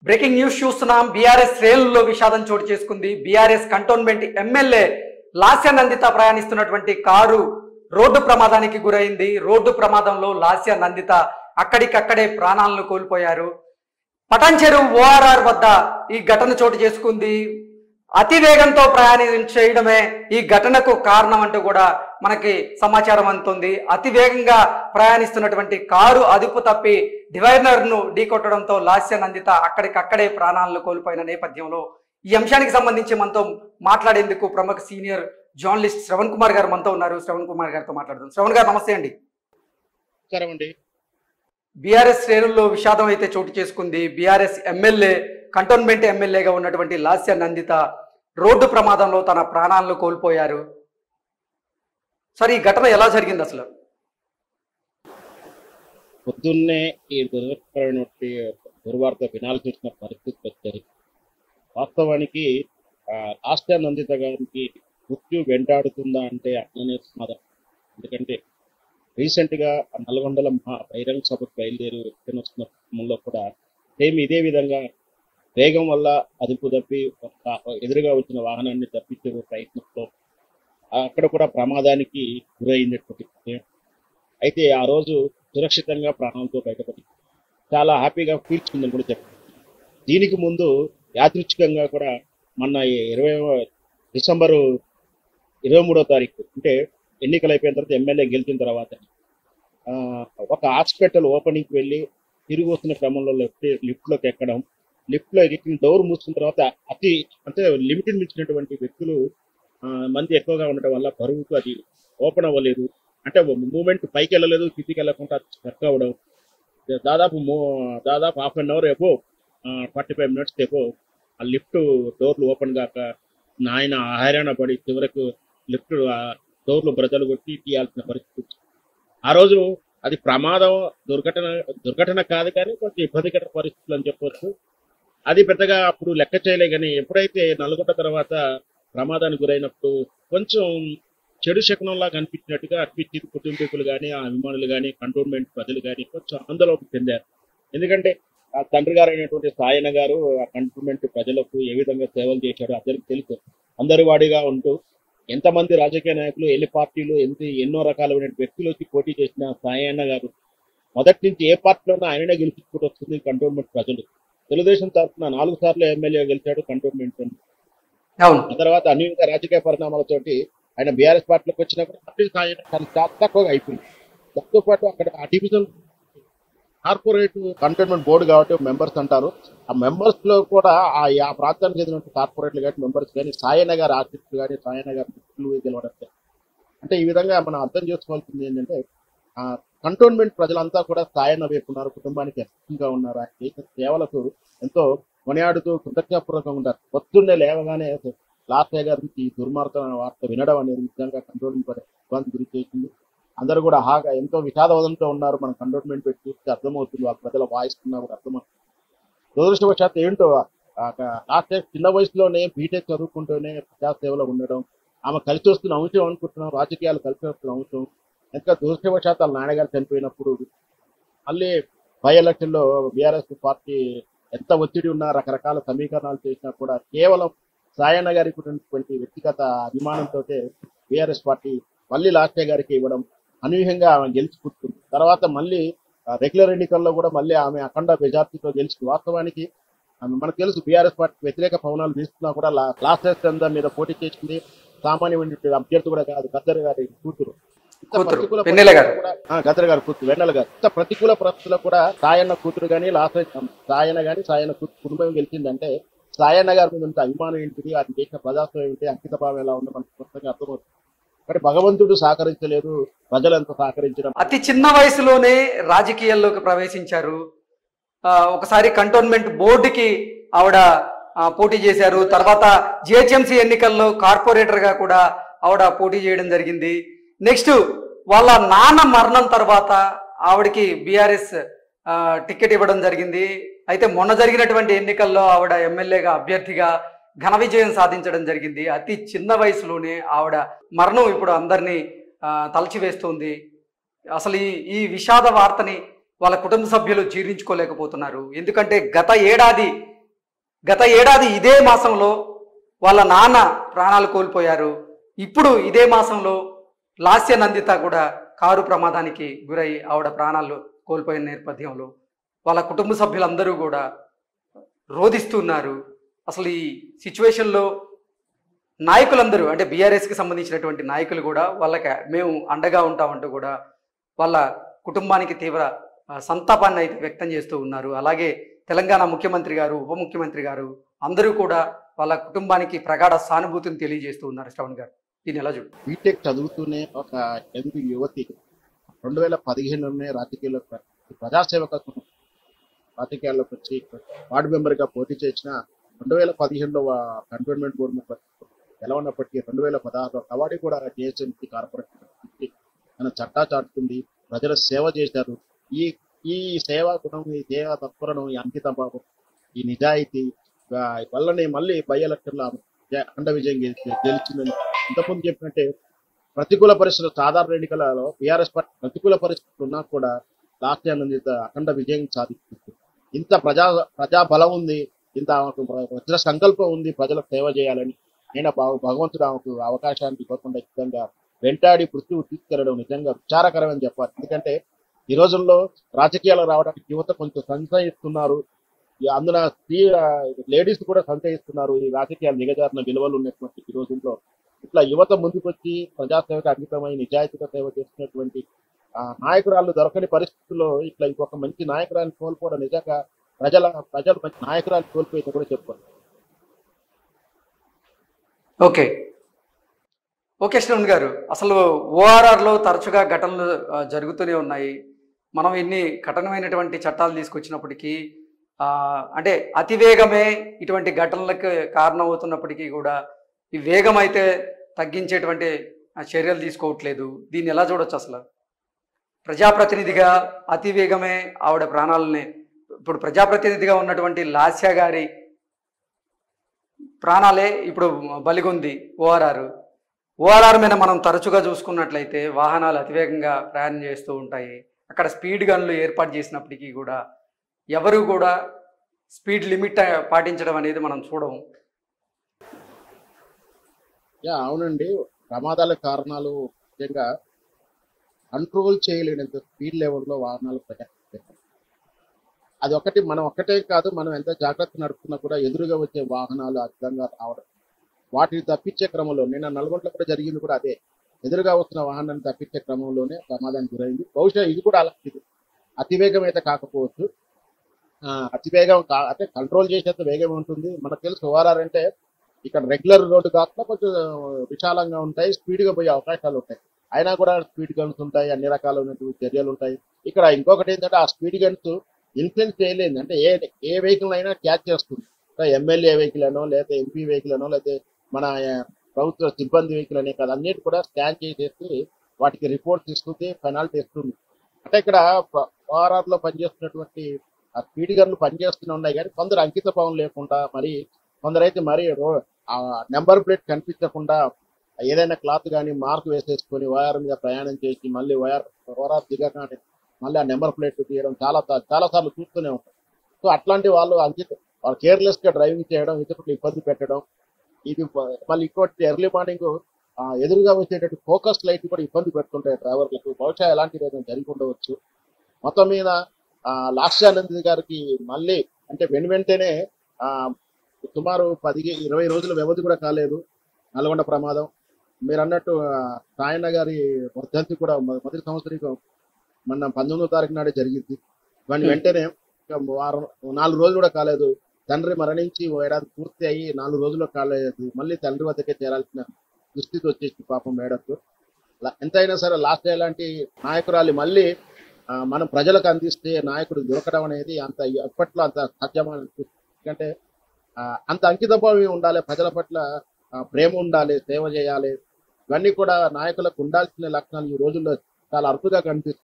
Breaking news చూస్తున్నాం. BRS శ్రేణుల్లో విషాదం చోటు చేసుకుంది. BRS cantonment MLA Lasya Nanditha ప్రయాణిస్తున్నటువంటి కారు రోడ్డు ప్రమాదానికి గురైంది. రోడ్డు ప్రమాదంలో లాస్య నందిత అక్కడికక్కడే ప్రాణాలను కోల్పోయారు. పటాన్చెరు ఓఆర్ఆర్ వద్ద ఈ ఘటన చోటు చేసుకుంది. అతి వేగంతో ప్రయాణం చేయడమే ఈ ఘటనకు కారణం అంటూ కూడా మనకి సమాచారం అందుతుంది. అతి వేగంగా ప్రయాణిస్తున్నటువంటి కారు అదుపు తప్పి డివైడర్ ను ఢీకొట్టడంతో లాస్య నందిత అక్కడికక్కడే ప్రాణాలను కోల్పోయిన నేపథ్యంలో ఈ అంశానికి సంబంధించి మనతో మాట్లాడేందుకు ప్రముఖ సీనియర్ జర్నలిస్ట్ శ్రవణ్ కుమార్ గారు మనతో ఉన్నారు. శ్రవణ్ కుమార్ గారితో మాట్లాడుతాం. శ్రవణ్ గారు నమస్తే అండి. బీఆర్ఎస్ శ్రేణుల్లో విషాదం అయితే చోటు చేసుకుంది. బీఆర్ఎస్ ఎమ్మెల్యే కంటోన్మెంట్ ఎమ్మెల్యేగా ఉన్నటువంటి లాస్య నందిత రోడ్డు ప్రమాదంలో తన ప్రాణాలను కోల్పోయారు. సరే, ఈ ఘటన ఎలా జరిగింది అసలు? పొద్దున్నే ఈ దుర్వార్త వినాల్సి వచ్చిన పరిస్థితి వచ్చాయి. వాస్తవానికి లాస్య నందిత గారికి మృత్యు వెంటాడుతుందా అంటే అట్లనే సమాధానం. ఎందుకంటే రీసెంట్గా నల్గొండల బహిరంగ సభకు బయలుదేరి వస్తున్న క్రమంలో కూడా సేమ్ ఇదే విధంగా వేగం వల్ల అదుపు తప్పి ఎదురుగా వచ్చిన వాహనాన్ని తప్పించే ప్రయత్నంలో అక్కడ కూడా ప్రమాదానికి గురైనటువంటి. అయితే ఆ రోజు సురక్షితంగా ప్రాణాలతో బయటపడి చాలా హ్యాపీగా ఫీల్చుకుందని కూడా చెప్పారు. దీనికి ముందు యాదృచ్ఛికంగా కూడా మొన్న డిసెంబరు 23వ తారీఖు అంటే ఎన్నికలు అయిపోయిన తర్వాత ఎమ్మెల్యే గెలిచిన తర్వాత ఒక హాస్పిటల్ ఓపెనింగ్కి వెళ్ళి తిరిగి వస్తున్న క్రమంలో లిఫ్ట్లోకి ఎక్కడం, లిఫ్ట్లో ఎక్కిన డోర్ మూసుకున్న తర్వాత అంటే లిమిటెడ్ మించినటువంటి వ్యక్తులు మంది ఎక్కువగా ఉండటం వల్ల బరువుకు అది ఓపెన్ అవ్వలేదు. అంటే మూమెంట్ పైకి వెళ్ళలేదు, కిందికి వెళ్ళకుండా స్ట్రక్ అవ్వడం. దాదాపు half an hour about 45 minutes about ఆ లిఫ్ట్ డోర్లు ఓపెన్ కాక ఆయన హైరాణ పడి చివరకు లిఫ్ట్ డోర్లు బ్రదలు కొట్టి తీయాల్సిన పరిస్థితి. ఆ రోజు అది ప్రమాదం దుర్ఘటన కాదు, కానీ కొంచెం ఇబ్బందికర పరిస్థితులు అని చెప్పవచ్చు. అది పెద్దగా అప్పుడు లెక్క చేయలే. కానీ ఎప్పుడైతే నల్గొండ తర్వాత ప్రమాదానికి గురైనప్పుడు కొంచెం చెడు శకునంలా కనిపించినట్టుగా అనిపించింది. కుటుంబీకులు కానీ, ఆ అభిమానులు కానీ, కంటోన్మెంట్ ప్రజలు కానీ కొంచెం ఆందోళన చెందారు. ఎందుకంటే ఆ తండ్రి గారు అయినటువంటి సాయన గారు ఆ కంటోన్మెంట్ ప్రజలకు ఏ విధంగా సేవలు చేశాడో అందరికి తెలుసు. అందరి వాడిగా ఉంటూ ఎంతమంది రాజకీయ నాయకులు, ఎన్ని పార్టీలు, ఎన్నో రకాలైన వ్యక్తులు వచ్చి పోటీ చేసిన సాయన్న గారు మొదటి నుంచి ఏ పార్టీలోనూ ఆయననే గెలిపించుకుంటూ వస్తుంది కంటోన్మెంట్ ప్రజలు. తెలుగుదేశం తరఫున 4 సార్లు ఎమ్మెల్యే గెలిచాడు కంటోన్మెంట్. ఆ తర్వాత అనేక రాజకీయ పరిణామాలతోటి ఆయన బీఆర్ఎస్ పార్టీలోకి వచ్చినప్పుడు పార్టీ సాయం తక్కువగా అయిపోయింది. దాంతో పాటు అక్కడ ఆ డివిజన్ కార్పొరేట్ కంటోన్మెంట్ బోర్డు కాబట్టి మెంబర్స్ అంటారు. ఆ మెంబర్స్ లో కూడా ఆ ప్రాంతానికి చెందిన కార్పొరేట్లు కానీ, మెంబర్స్ కానీ, సాయన్న గారి ఆర్టిస్టులు కానీ, సాయన్న గారి గెలవడం. అంటే ఈ విధంగా మనం అర్థం చేసుకోవాల్సింది ఏంటంటే కంటోన్మెంట్ ప్రజలంతా కూడా సాయన్న వైపు ఉన్నారు, కుటుంబానికి ఎస్గా ఉన్నారు. ఆయన చేసిన సేవలకు ఎంతో కొనియాడుతూ కృతజ్ఞపూర్వకంగా ఉంటారు. పొద్దున్నే లేవగానే లాస్య గారి ఈ దుర్మార్గమైన వార్త వినడం అనేది నిజంగా కంటోన్మెంట్ ఇబ్బంది గురి చేసింది. అందరూ కూడా హాగా ఎంతో విషాదవదంతో ఉన్నారు. మన కంటోన్మెంట్ పెట్టి చూస్తే అర్థమవుతుంది, ఆ ప్రజల వాయిస్ ఉన్నా కూడా అర్థమవుతుంది. దురదృష్టవశాత్తు ఏంటో లాస్య చిన్న వయసులోనే బీటెక్ చదువుకుంటూనే ప్రజాసేవలో ఉండడం, ఆమె కలిసి వస్తున్న అంశం అనుకుంటున్నాం, రాజకీయాలు కలిసి వస్తున్న అంశం. ఇంకా దురదృష్టవశాత్తు వాళ్ళ నాన్నగారు చనిపోయినప్పుడు మళ్ళీ బై ఎలక్షన్లో బీఆర్ఎస్ పార్టీ ఎంత ఒత్తిడి ఉన్నా, రకరకాల సమీకరణాలు చేసినా కూడా కేవలం సాయన్న గారికి ఉన్నటువంటి వ్యక్తిగత అభిమానంతో బీఆర్ఎస్ పార్టీ మళ్ళీ లాస్య గారికి ఇవ్వడం, అనూహ్యంగా ఆమె గెలుచుకుంటుంది. తర్వాత మళ్ళీ రెగ్యులర్ ఎన్నికల్లో కూడా మళ్ళీ ఆమె అఖండ మెజార్టీతో గెలుచుకుంది. వాస్తవానికి మనకు తెలుసు బీఆర్ఎస్ పార్టీ వ్యతిరేక పవనాలు వీస్తున్నా కూడా లాస్య చంద్ర మీద పోటీ చేసింది సామాన్యమైన అభ్యర్థి కూడా కాదు, గద్దర్ గారి కూతురు వెన్నెల గారు. గద్దర్ గారి కూతురు వెన్నెల గారు. ఇంత ప్రతికూల పరిస్థితుల్లో కూడా సాయన్న కూతురు కానీ, సాయన్న కూతురు కుటుంబం గెలిచిందంటే సాయన్న గారి మీద ఉంటే అభిమానం ఏంటిది, అది చేసిన ప్రజాస్వామ్యం ఏంటి, అంకిత భావం ఎలా ఉందో మనకు స్పష్టంగా అర్థమవుతుంది. కానీ భగవంతుడు సహకరించలేదు, ప్రజలు ఎంత సహకరించడం. అతి చిన్న వయసులోనే రాజకీయాల్లోకి ప్రవేశించారు. ఒకసారి కంటోన్మెంట్ బోర్డుకి ఆవిడ పోటీ చేశారు. తర్వాత జిహెచ్ఎంసీ ఎన్నికల్లో కార్పొరేటర్ గా కూడా ఆవిడ పోటీ చేయడం జరిగింది. నెక్స్ట్ వాళ్ళ నాన్న మరణం తర్వాత ఆవిడకి బీఆర్ఎస్ టికెట్ ఇవ్వడం జరిగింది. అయితే మొన్న జరిగినటువంటి ఎన్నికల్లో ఆవిడ ఎమ్మెల్యేగా అభ్యర్థిగా ఘన విజయం సాధించడం జరిగింది. అతి చిన్న వయసులోనే ఆవిడ మరణం ఇప్పుడు అందరినీ తలచివేస్తుంది. అసలు ఈ విషాద వార్తని వాళ్ళ కుటుంబ సభ్యులు జీర్ణించుకోలేకపోతున్నారు. ఎందుకంటే గత ఏడాది గత ఏడాది ఇదే మాసంలో వాళ్ళ నాన్న ప్రాణాలు కోల్పోయారు. ఇప్పుడు ఇదే మాసంలో లాస్య నందిత కూడా కారు ప్రమాదానికి గురై ఆవిడ ప్రాణాలు కోల్పోయిన నేపథ్యంలో వాళ్ళ కుటుంబ సభ్యులందరూ కూడా రోధిస్తున్నారు. అసలు ఈ సిచ్యువేషన్లో నాయకులందరూ అంటే బీఆర్ఎస్కి సంబంధించినటువంటి నాయకులు కూడా వాళ్ళకి మేము అండగా ఉంటామంటూ కూడా వాళ్ళ కుటుంబానికి తీవ్ర సంతాపాన్ని అయితే వ్యక్తం చేస్తూ ఉన్నారు. అలాగే తెలంగాణ ముఖ్యమంత్రి గారు, ఉప ముఖ్యమంత్రి గారు అందరూ కూడా వాళ్ళ కుటుంబానికి ప్రగాఢ సానుభూతిని తెలియజేస్తూ ఉన్నారు. శ్రవణ్ గారు, దీన్ని ఎలా చూడు? బీటెక్ చదువుతూనే ఒక యంగ్ యువతి 2015లోనే రాజకీయాల్లోకి వచ్చి వార్డు మెంబర్గా పోటీ చేసిన 2015లో కంటోన్మెంట్ బోర్డు మెంబర్ గెలవనప్పటికీ 2016లో కవాడి కూడా జిహెచ్ఎంసీ కార్పొరేషన్ తన చట్టా చాటుతుంది. ప్రజల సేవ చేశారు. ఈ ఈ సేవా గుణం, ఈ సేవా తత్పరను, ఈ అంకిత భావం, ఈ నిజాయితీ వల్లనే మళ్ళీ బై ఎలక్షన్లో అఖండ విజయం గెలిచిందని ఇంతకుముందు చెప్పినట్టే ప్రతికూల పరిస్థితులు, సాధారణ ఎన్నికలలో బీఆర్ఎస్ పార్టీ ప్రతికూల పరిస్థితులు ఉన్నా కూడా లాస్య నందిత అఖండ విజయం సాధిస్తుంది. ఇంత ప్రజా బలం ఉంది, ఇంత వజ్ర సంకల్పం ఉంది ప్రజలకు సేవ చేయాలని. నేను భగవంతుడు ఆమెకు అవకాశాన్ని ఇవ్వకుండా నిజంగా వెంటాడి మృత్యువు తీసుకెళ్లడం నిజంగా విచారకరమని చెప్పాలి. ఎందుకంటే ఈ రోజుల్లో రాజకీయాలు రావడానికి యువత కొంచెం సంశయిస్తున్నారు. అందున లేడీస్ కూడా సంశయిస్తున్నారు. ఈ రాజకీయాలు దిగజారిన విలువలు ఉన్నటువంటి ఈ రోజుల్లో ఇట్లా యువత ముందుకొచ్చి ప్రజాసేవకు అంకితమై నిజాయితీగా సేవ చేస్తున్నటువంటి నాయకురాలు దొరకని పరిస్థితుల్లో ఇట్లా ఇంకొక మంచి నాయకురాలను కోల్పోవడం నిజంగా ప్రజలు మంచి నాయకురాలు కోల్పోయింది కూడా చెప్పుకోవాలి. ఓకే శ్రవణ్ గారు, అసలు ఓఆర్ఆర్లో తరచుగా ఘటనలు జరుగుతూనే ఉన్నాయి. మనం ఇన్ని కఠినమైనటువంటి చట్టాలు తీసుకొచ్చినప్పటికీ అంటే అతివేగమే ఇటువంటి ఘటనలకు కారణమవుతున్నప్పటికీ కూడా ఈ వేగం అయితే తగ్గించేటువంటి చర్యలు తీసుకోవట్లేదు. దీన్ని ఎలా చూడొచ్చు? అసలు ప్రజాప్రతినిధిగా అతివేగమే ఆవిడ ప్రాణాలని, ఇప్పుడు ప్రజాప్రతినిధిగా ఉన్నటువంటి లాస్య గారి ప్రాణాలే ఇప్పుడు బలిగొంది ఓఆర్ఆర్ మీద మనం తరచుగా చూసుకున్నట్లయితే వాహనాలు అతివేగంగా ప్రయాణం చేస్తూ ఉంటాయి. అక్కడ స్పీడ్ గన్లు ఏర్పాటు చేసినప్పటికీ కూడా ఎవరు కూడా స్పీడ్ లిమిట్ పాటించడం అనేది మనం చూడము. అవునండి, ప్రమాదాల కారణాలు ముఖ్యంగా కంట్రోల్ చేయలేనంత స్పీడ్ లెవెల్లో వాహనాలు ప్రయాణిస్తాయి. అది ఒకటి, మనం ఒక్కటే కాదు, మనం ఎంత జాగ్రత్త నడుపుతున్నా కూడా ఎదురుగా వచ్చే వాహనాలు అధికంగా రావడం, వాటిని తప్పించే క్రమంలో నిన్న నల్గొండలో కూడా జరిగింది కూడా అదే. ఎదురుగా వస్తున్న వాహనాన్ని తప్పించే క్రమంలోనే ప్రమాదానికి గురైంది. బహుశా ఇది కూడా అలాంటిది. అతివేగం అయితే కాకపోవచ్చు, అతివేగం అంటే కంట్రోల్ చేసేంత వేగం ఉంటుంది. మనకు తెలుసు ఓఆర్ఆర్ అంటే ఇక్కడ రెగ్యులర్ రోడ్డు కాకుండా కొంచెం విశాలంగా ఉంటాయి, స్పీడ్గా పోయే అవకాశాలు ఉంటాయి. అయినా కూడా స్పీడ్ గన్స్ ఉంటాయి, అన్ని రకాలైనటువంటి చర్యలు ఉంటాయి. ఇక్కడ ఇంకొకటి ఏంటంటే ఆ స్పీడ్ గన్స్ ఇన్ఫ్లుయెన్స్ చేయలేదు, అంటే ఏ వెహికల్ అయినా క్యాచ్ చేస్తుంది. ఎమ్మెల్యే వెహికల్ అనో, లేకపోతే ఎంపీ వెహికల్ అనో, లేకపోతే మన ప్రభుత్వ సిబ్బంది వెహికల్ అనే కదా, అన్నిటి కూడా స్కాన్ చేసేసి వాటికి రిపోర్ట్స్ ఇస్తుంది, పెనాల్టీ ఇస్తుంది. అంటే ఇక్కడ ఓఆర్ఆర్లో పనిచేస్తున్నటువంటి ఆ స్పీడ్ గన్లు పనిచేస్తూనే ఉన్నాయి. కానీ కొందరు అంకిత భావం లేకుండా, మరి కొందరైతే మరి నెంబర్ ప్లేట్ కనిపించకుండా ఏదైనా క్లాత్ కానీ మార్క్ వేసేసుకొని ఓఆర్ మీద ప్రయాణం చేసి మళ్ళీ ఓఆర్ఆర్ దిగగానే మళ్ళీ ఆ నెంబర్ ప్లేట్ తీయడం చాలా సార్లు చూస్తూనే ఉంటాం. సో అట్లాంటి వాళ్ళు కేర్లెస్ గా డ్రైవింగ్ చేయడం, ఇతరులకు ఇబ్బంది పెట్టడం, ఇది మళ్ళీ ఇంకోటి ఎర్లీ మార్నింగ్ ఎదురుగా వచ్చేటట్టు ఫోకస్ లైట్ కూడా ఇబ్బంది పెడుతుంటాయి డ్రైవర్లకు. బహుశా ఎలాంటిది ఏదైనా జరిగి ఉండవచ్చు. మొత్తం మీద లాస్య నందిత గారికి మళ్ళీ అంటే వెంటనే సుమారు 10-20 రోజుల వ్యవధి కూడా కాలేదు నల్గొండ ప్రమాదం. మీరు అన్నట్టు సాయన్న గారి వర్ధంతి కూడా మొదటి సంవత్సరం మొన్న 19వ తారీఖు నాడే జరిగింది. దాని వెంటనే 4 రోజులు కూడా కాలేదు, తండ్రి మరణించి ఏడాది పూర్తి అయ్యి 4 రోజుల్లో కాలేదు, మళ్ళీ తండ్రి వద్దకే చేరాల్సిన దుస్థితి వచ్చేసి పాపం మేడకు. ఎంతైనా సరే లాస్య లాంటి నాయకురాలి మళ్ళీ మనం ప్రజలకు అందిస్తే నాయకుడు దొరకడం అనేది అంత అప్పట్లో అంత సాధ్యమని, ఎందుకంటే అంత అంకితభావం ఉండాలి, ప్రజల పట్ల ప్రేమ ఉండాలి, సేవ చేయాలి. ఇవన్నీ కూడా నాయకులకు ఉండాల్సిన లక్షణాలు ఈ రోజుల్లో చాలా అరుదుగా కనిపిస్తుంది.